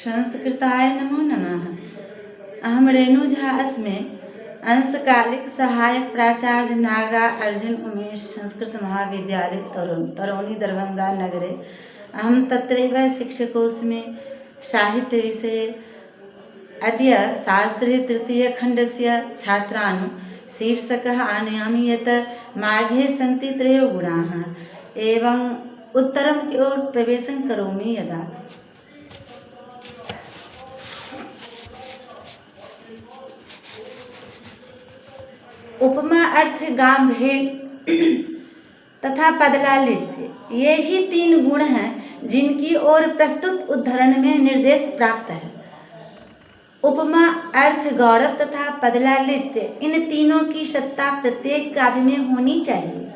संस्कृताय नमो नमः। अहम रेणु झा अस्मि, अंशकालिक सहायक प्राचार्य नागा अर्जुन उमेश संस्कृत महाविद्यालय तरोनी दरभंगा नगरे। अहम तत्रैव शिक्षकोऽस्मि साहित्य विषये। अद्य शास्त्रे तृतीयखण्डस्य छात्रान् शीर्षकः आनयामि यत् माघे सन्ति त्रयो गुणाः एवं उत्तरं की ओर प्रवेशं करोमि यदा उपमा अर्थ गांभीर्य तथा पदलालित्य, ये ही तीन गुण हैं जिनकी ओर प्रस्तुत उद्धरण में निर्देश प्राप्त है। उपमा अर्थ गौरव तथा पदलालित्य, इन तीनों की सत्ता प्रत्येक काव्य में होनी चाहिए।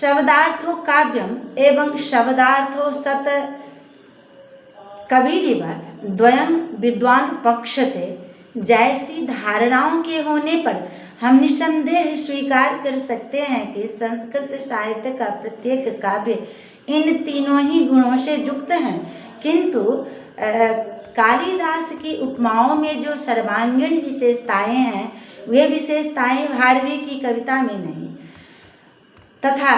शब्दार्थो काव्यम एवं शब्दार्थो सत कबीरिव द्वयं विद्वान पक्षते, जैसी धारणाओं के होने पर हम निसंदेह स्वीकार कर सकते हैं कि संस्कृत साहित्य का प्रत्येक काव्य इन तीनों ही गुणों से युक्त हैं, किंतु कालिदास की उपमाओं में जो सर्वांगीण विशेषताएं हैं वे विशेषताएं भारवी की कविता में नहीं, तथा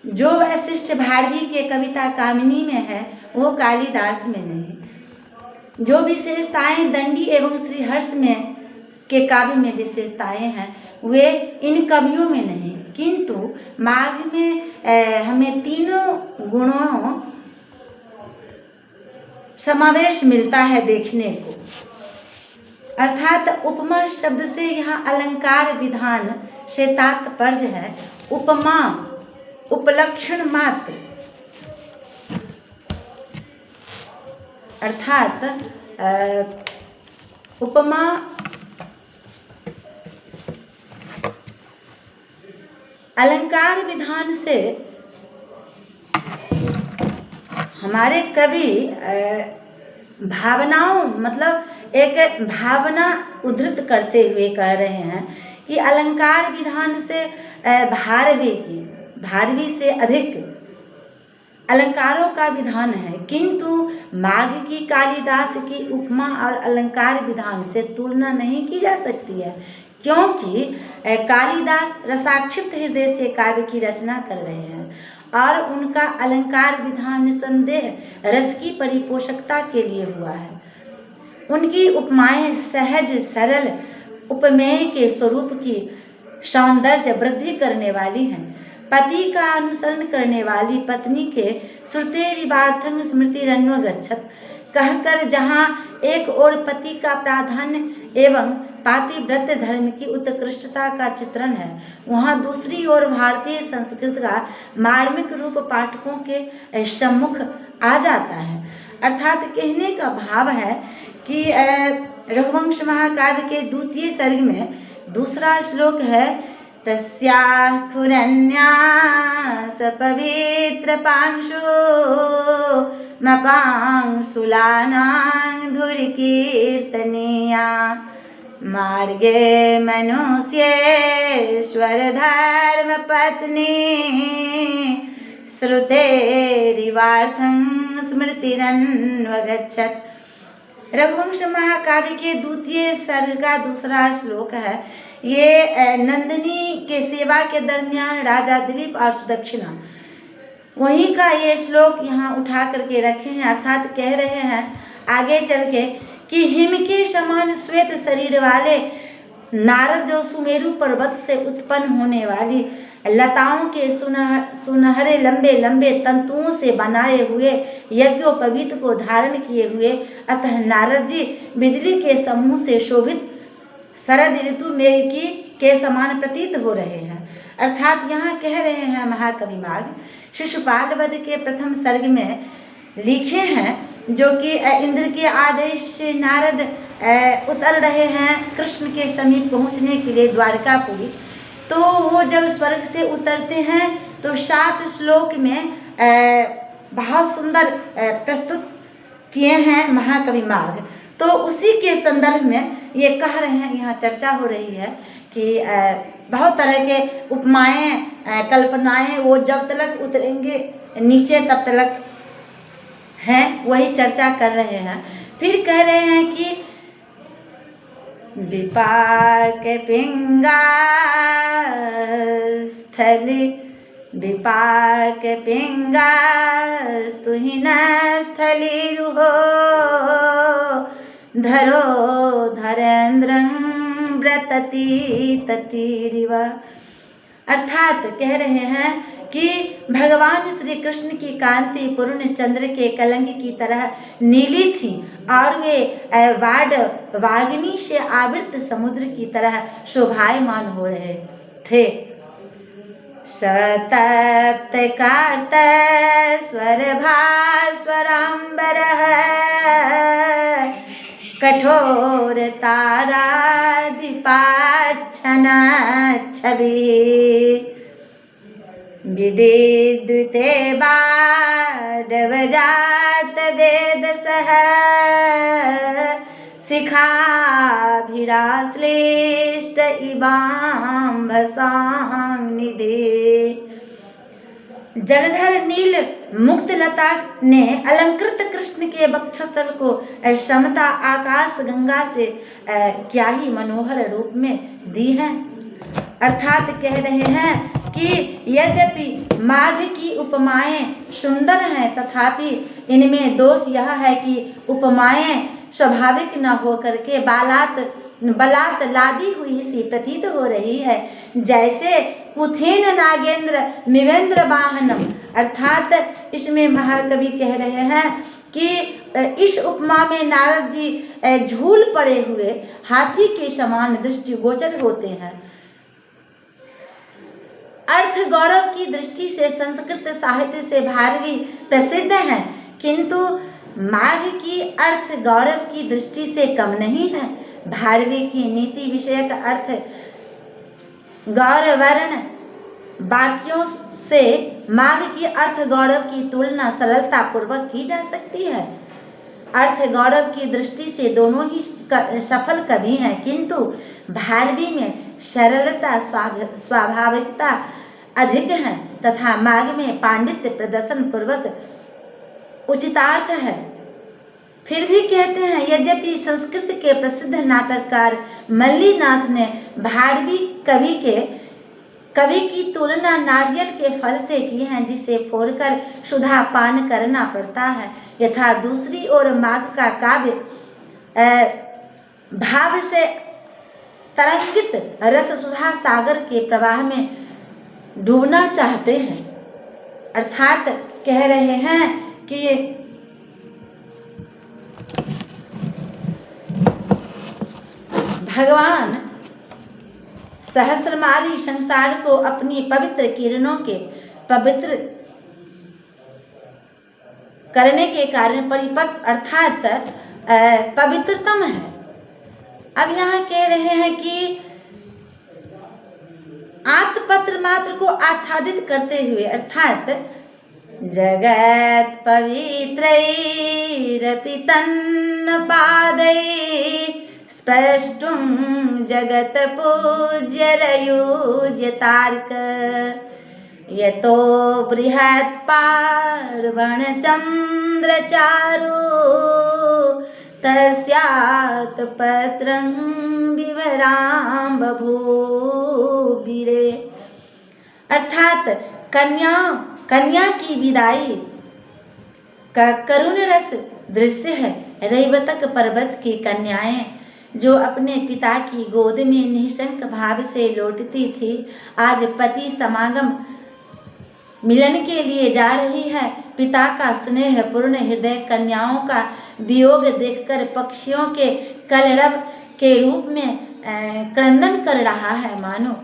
जो वैशिष्ट भारवी के कविता कामिनी में है वो कालिदास में नहीं। जो विशेषताएं दंडी एवं श्रीहर्ष में के काव्य में विशेषताएं हैं वे इन कवियों में नहीं, किंतु माघ में हमें तीनों गुणों समावेश मिलता है देखने को। अर्थात उपमा शब्द से यहाँ अलंकार विधान से तात्पर्य है उपमा, उपलक्षण मात्र, अर्थात उपमा अलंकार विधान से हमारे कवि भावनाओं मतलब एक भावना उद्धृत करते हुए कह रहे हैं कि अलंकार विधान से भारवी से अधिक अलंकारों का विधान है, किंतु माघ की कालिदास की उपमा और अलंकार विधान से तुलना नहीं की जा सकती है, क्योंकि कालिदास रसाक्षिप्त हृदय से काव्य की रचना कर रहे हैं और उनका अलंकार विधान निसंदेह रस की परिपोषकता के लिए हुआ है। उनकी उपमाएं सहज सरल उपमेय के स्वरूप की सौंदर्य वृद्धि करने वाली हैं। पति का अनुसरण करने वाली पत्नी के श्रुतेरिवार्थं स्मृतिरन्यो गच्छत कहकर जहाँ एक ओर पति का प्राधान्य एवं पातिव्रत्य धर्म की उत्कृष्टता का चित्रण है, वहाँ दूसरी ओर भारतीय संस्कृत का मार्मिक रूप पाठकों के सम्मुख आ जाता है। अर्थात कहने का भाव है कि रघुवंश महाकाव्य के द्वितीय सर्ग में दूसरा श्लोक है, तस्याः खुरन्या सपवित्र पांशु मपांशुलानां धुरकीर्तनीया मार्गे मनुष्येश्वर धर्म पत्नी श्रुतेरिवार्थं स्मृतिरन्वगच्छत्। रघुवंश महाकाव्य के द्वितीय सर्ग का दूसरा श्लोक है। ये नंदिनी के सेवा के दरमियान राजा दिलीप और सुदक्षिणा वहीं का ये श्लोक यहाँ उठा करके रखे हैं। अर्थात कह रहे हैं आगे चल के कि हिम के समान श्वेत शरीर वाले नारद जो सुमेरु पर्वत से उत्पन्न होने वाली लताओं के सुनहरे लंबे लंबे तंतुओं से बनाए हुए यज्ञोपवीत को धारण किए हुए अतः नारद जी बिजली के समूह से शोभित शरद ऋतु में के समान प्रतीत हो रहे हैं। अर्थात यहाँ कह रहे हैं महाकवि माघ शिशुपाल वध के प्रथम सर्ग में लिखे हैं, जो कि इंद्र के आदेश से नारद उतर रहे हैं कृष्ण के समीप पहुँचने के लिए द्वारकापुरी। तो वो जब स्वर्ग से उतरते हैं तो 7 श्लोक में बहुत सुंदर प्रस्तुत किए हैं महाकवि माघ। तो उसी के संदर्भ में ये कह रहे हैं, यहाँ चर्चा हो रही है कि बहुत तरह के उपमाएं कल्पनाएं वो जब तक उतरेंगे नीचे तब तक हैं वही चर्चा कर रहे हैं। फिर कह रहे हैं कि विपाक पिंगा स्थली विपाक पिंगा स्तुहिन स्थली रुहो धरो धरेन्द्र व्रतति ततिरिव। अर्थात कह रहे हैं कि भगवान श्री कृष्ण की कांति पूर्ण चंद्र के कलंक की तरह नीली थी और वे वाग्नि से आवृत समुद्र की तरह शोभायमान हो रहे थे। सतप्त कार्त स्वर भास्वरांबर कठोर तारा दीपाच्छन छवि विदिद्युते बाडवजात वेद सह शिखाभिराश्लिष्ट इवाम्भसांनिधि। जलधर नील मुक्तलता ने अलंकृत कृष्ण के वक्षस्थल को समता आकाश गंगा से क्या ही मनोहर रूप में दी है। अर्थात कह रहे हैं कि यद्यपि माघ की उपमाएं सुंदर हैं तथापि इनमें दोष यह है कि उपमाएं स्वाभाविक न होकर के बलात् लादी हुई सी प्रतीत हो रही है, जैसे कुथेन नागेंद्र मिवेंद्र वाहनम। अर्थात इसमें महाकवि कह रहे हैं कि इस उपमा में नारद जी झूल पड़े हुए हाथी के समान दृष्टिगोचर होते हैं। अर्थ गौरव की दृष्टि से संस्कृत साहित्य से भारवी प्रसिद्ध है, किंतु माघ की अर्थ गौरव की दृष्टि से कम नहीं है। भारवी की नीति विषयक अर्थ गौरवर्ण वाक्यों से माघ की अर्थ गौरव की तुलना सरलता पूर्वक की जा सकती है। अर्थ गौरव की दृष्टि से दोनों ही सफल कवि हैं, किंतु भारवी में सरलता स्वाभाविकता अधिक है तथा माघ में पांडित्य प्रदर्शन पूर्वक उचितार्थ है। फिर भी कहते हैं यद्यपि संस्कृत के प्रसिद्ध नाटककार मल्लीनाथ ने भारवी कवि की तुलना नारियल के फल से की है, जिसे फोड़कर सुधा पान करना पड़ता है। यथा दूसरी ओर माघ का काव्य भाव से तरंगित रस सुधा सागर के प्रवाह में डूबना चाहते हैं। अर्थात कह रहे हैं कि भगवान सहस्त्रमाली संसार को अपनी पवित्र किरणों के पवित्र करने के कारण परिपक्व अर्थात पवित्रतम है। अब यहाँ कह रहे हैं कि आत्मपत्र मात्र को आच्छादित करते हुए अर्थात जगत पवित्रैरपि तन्न पादै स्पष्टुं जगत पूज्य रयुज्यतार्क यतो बृहत् पार्वण चंद्र चारु तस्यात् पत्रं विवरां बभूविरे। अर्थात कन्या की विदाई का करुण रस दृश्य है। रैवतक पर्वत की कन्याएं जो अपने पिता की गोद में निःशंक भाव से लौटती थी, आज पति समागम मिलन के लिए जा रही है। पिता का स्नेह पूर्ण हृदय कन्याओं का वियोग देखकर पक्षियों के कलरव के रूप में क्रंदन कर रहा है। मानो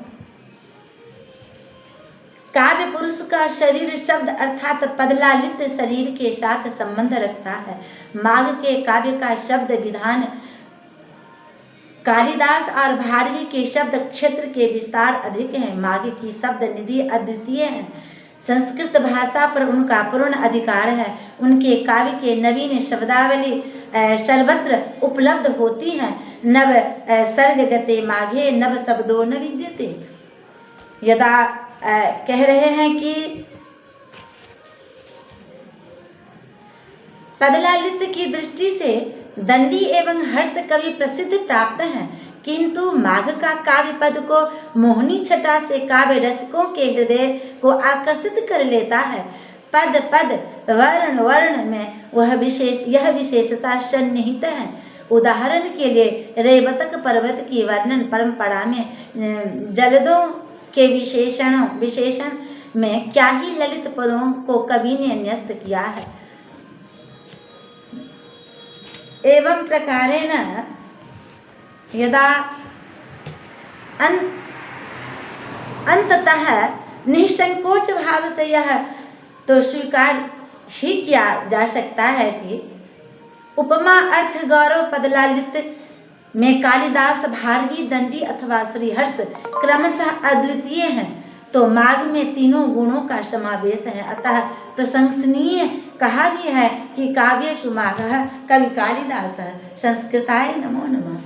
काव्य पुरुष का शरीर शब्द अर्थात पदलालित शरीर के साथ संबंध रखता है। माघ के काव्य का शब्द विधान कालिदास और भारवी के शब्द क्षेत्र के विस्तार अधिक हैं। माघ की शब्द निधि अद्वितीय है। संस्कृत भाषा पर उनका पूर्ण अधिकार है। उनके काव्य के नवीन शब्दावली सर्वत्र उपलब्ध होती हैं। नव सर्गगते माघे नव शब्दों न विद्यते। यदा कह रहे हैं कि पदलालित की दृष्टि से दंडी एवं हर्ष कवि प्रसिद्ध प्राप्त हैं, किंतु माघ का काव्य पद को मोहनी छटा से काव्य रसिकों के हृदय को आकर्षित कर लेता है। पद पद वर्ण वर्ण में यह विशेषता सन्निहित है। उदाहरण के लिए रेवतक पर्वत की वर्णन परंपरा में जलदों के विशेषण में क्या ही ललित पदों को कवि ने न्यस्त किया है। एवं प्रकारेण यदा अंततः निसंकोच भाव से यह तो स्वीकार ही किया जा सकता है कि उपमा अर्थ गौरव पदलालित में कालिदास, भारवी, दंडी अथवा श्रीहर्ष क्रमशः अद्वितीय हैं, तो माघ में तीनों गुणों का समावेश है। अतः प्रशंसनीय कहा भी है कि काव्येषु माघः कवि कालिदासः। संस्कृताय नमो नमः।